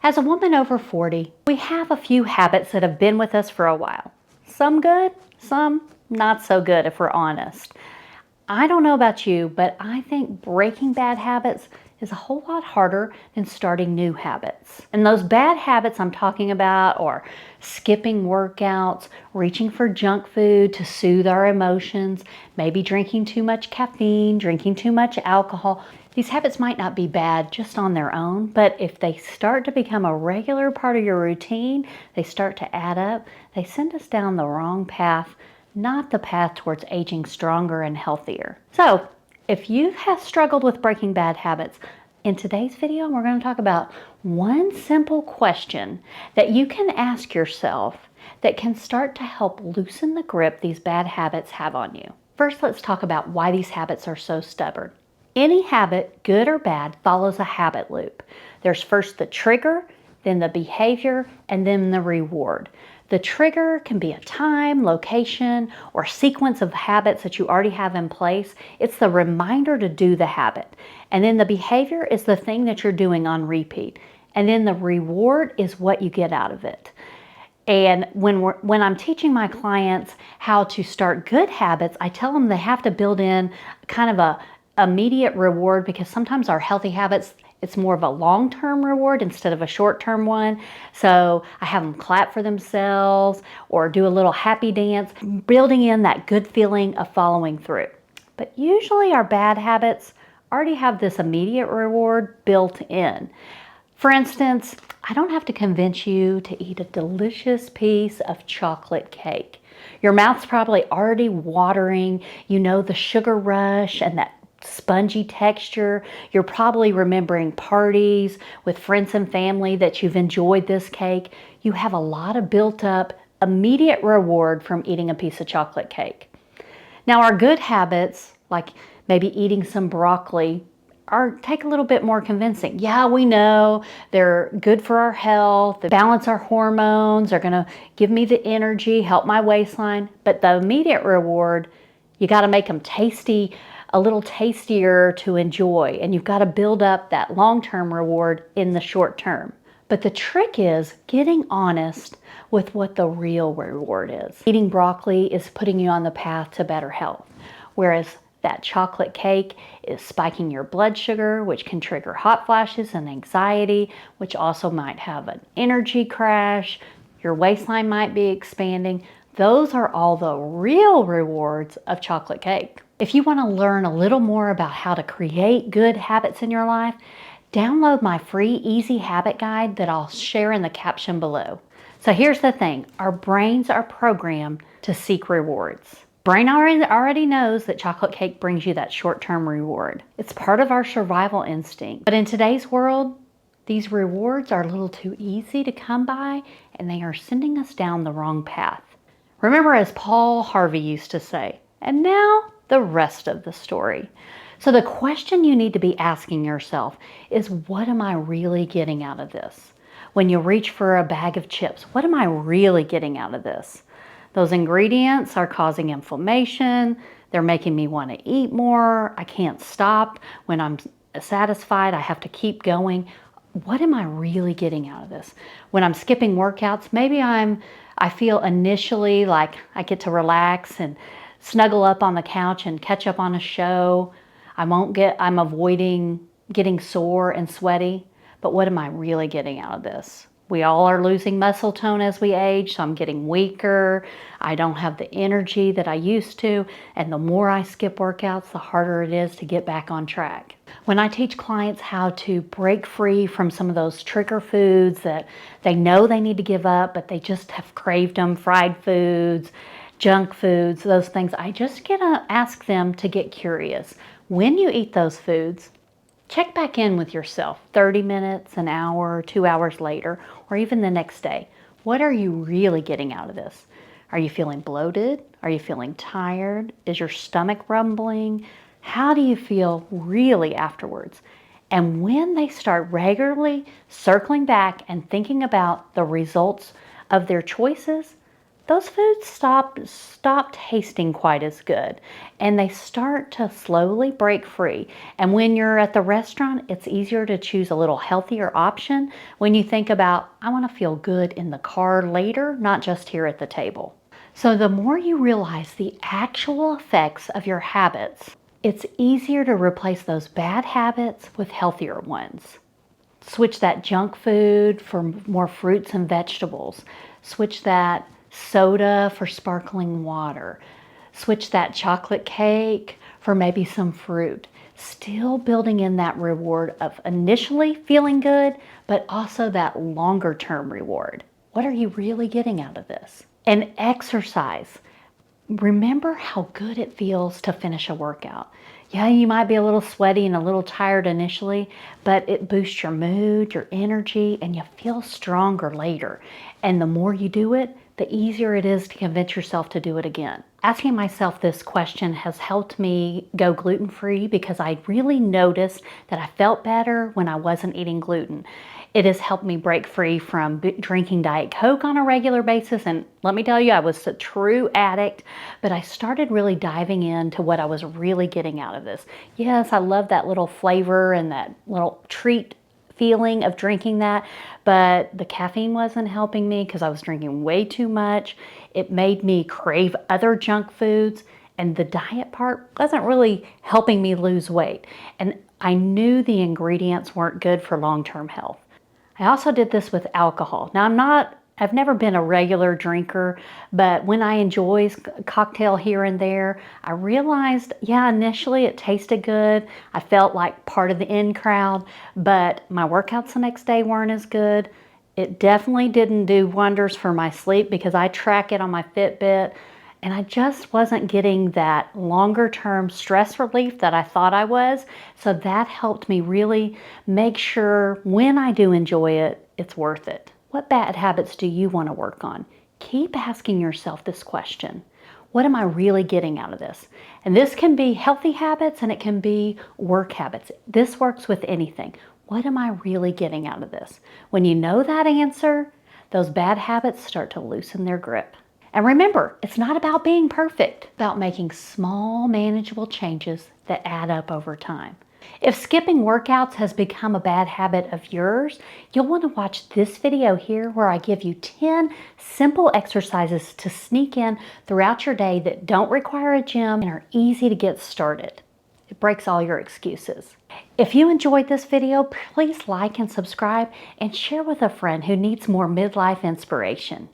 As a woman over 40, we have a few habits that have been with us for a while. Some good, some not so good if we're honest. I don't know about you, but I think breaking bad habits is a whole lot harder than starting new habits. And those bad habits I'm talking about are skipping workouts, reaching for junk food to soothe our emotions, maybe drinking too much caffeine, drinking too much alcohol. These habits might not be bad just on their own, but if they start to become a regular part of your routine, they start to add up, they send us down the wrong path, not the path towards aging stronger and healthier. So, if you have struggled with breaking bad habits, in today's video, we're going to talk about one simple question that you can ask yourself that can start to help loosen the grip these bad habits have on you. First, let's talk about why these habits are so stubborn. Any habit, good or bad, follows a habit loop. There's first the trigger, then the behavior, and then the reward. The trigger can be a time, location, or sequence of habits that you already have in place. It's the reminder to do the habit. And then the behavior is the thing that you're doing on repeat. And then the reward is what you get out of it. And when I'm teaching my clients how to start good habits, I tell them they have to build in kind of a immediate reward, because sometimes our healthy habits, it's more of a long-term reward instead of a short-term one. So I have them clap for themselves or do a little happy dance, building in that good feeling of following through. But usually our bad habits already have this immediate reward built in. For instance, I don't have to convince you to eat a delicious piece of chocolate cake. Your mouth's probably already watering. You know the sugar rush and that spongy texture. You're probably remembering parties with friends and family that you've enjoyed this cake. You have a lot of built up immediate reward from eating a piece of chocolate cake. Now our good habits, like maybe eating some broccoli, take a little bit more convincing. Yeah, we know they're good for our health, they balance our hormones, they're gonna give me the energy, help my waistline, but the immediate reward, you gotta make them tasty, a little tastier to enjoy, and you've got to build up that long-term reward in the short term. But the trick is getting honest with what the real reward is. Eating broccoli is putting you on the path to better health, whereas that chocolate cake is spiking your blood sugar, which can trigger hot flashes and anxiety, which also might have an energy crash. Your waistline might be expanding. Those are all the real rewards of chocolate cake. If you want to learn a little more about how to create good habits in your life, download my free Easy Habit Guide that I'll share in the caption below. So here's the thing, our brains are programmed to seek rewards. Brain already knows that chocolate cake brings you that short-term reward. It's part of our survival instinct. But in today's world, these rewards are a little too easy to come by, and they are sending us down the wrong path. Remember, as Paul Harvey used to say, and now the rest of the story. So the question you need to be asking yourself is, what am I really getting out of this? When you reach for a bag of chips, what am I really getting out of this? Those ingredients are causing inflammation. They're making me want to eat more. I can't stop. When I'm satisfied, I have to keep going. What am I really getting out of this? When I'm skipping workouts, maybe I feel initially like I get to relax and snuggle up on the couch and catch up on a show. I'm avoiding getting sore and sweaty, but what am I really getting out of this? We all are losing muscle tone as we age, so I'm getting weaker. I don't have the energy that I used to, and the more I skip workouts, the harder it is to get back on track. When I teach clients how to break free from some of those trigger foods that they know they need to give up, but they just have craved them, fried foods, junk foods, those things, I just ask them to get curious. When you eat those foods, check back in with yourself 30 minutes, an hour, 2 hours later, or even the next day. What are you really getting out of this? Are you feeling bloated? Are you feeling tired? Is your stomach rumbling? How do you feel really afterwards? And when they start regularly circling back and thinking about the results of their choices, those foods stop tasting quite as good, and they start to slowly break free. And when you're at the restaurant, it's easier to choose a little healthier option when you think about, I want to feel good in the car later, not just here at the table. So the more you realize the actual effects of your habits, it's easier to replace those bad habits with healthier ones. Switch that junk food for more fruits and vegetables. Switch that soda for sparkling water. Switch that chocolate cake for maybe some fruit. Still building in that reward of initially feeling good, but also that longer term reward. What are you really getting out of this? And exercise. Remember how good it feels to finish a workout. Yeah, you might be a little sweaty and a little tired initially, but it boosts your mood, your energy, and you feel stronger later. And the more you do it, the easier it is to convince yourself to do it again. Asking myself this question has helped me go gluten-free because I really noticed that I felt better when I wasn't eating gluten. It has helped me break free from drinking Diet Coke on a regular basis. And let me tell you, I was a true addict, but I started really diving into what I was really getting out of this. Yes, I love that little flavor and that little treat feeling of drinking that, but the caffeine wasn't helping me because I was drinking way too much. It made me crave other junk foods, and the diet part wasn't really helping me lose weight. And I knew the ingredients weren't good for long-term health. I also did this with alcohol. Now I've never been a regular drinker, but when I enjoy a cocktail here and there, I realized, yeah, initially it tasted good. I felt like part of the in crowd, but my workouts the next day weren't as good. It definitely didn't do wonders for my sleep because I track it on my Fitbit, and I just wasn't getting that longer term stress relief that I thought I was. So that helped me really make sure when I do enjoy it, it's worth it. What bad habits do you want to work on? Keep asking yourself this question. What am I really getting out of this? And this can be healthy habits and it can be work habits. This works with anything. What am I really getting out of this? When you know that answer, those bad habits start to loosen their grip. And remember, it's not about being perfect, it's about making small, manageable changes that add up over time. If skipping workouts has become a bad habit of yours, you'll want to watch this video here where I give you 10 simple exercises to sneak in throughout your day that don't require a gym and are easy to get started. It breaks all your excuses. If you enjoyed this video, please like and subscribe and share with a friend who needs more midlife inspiration.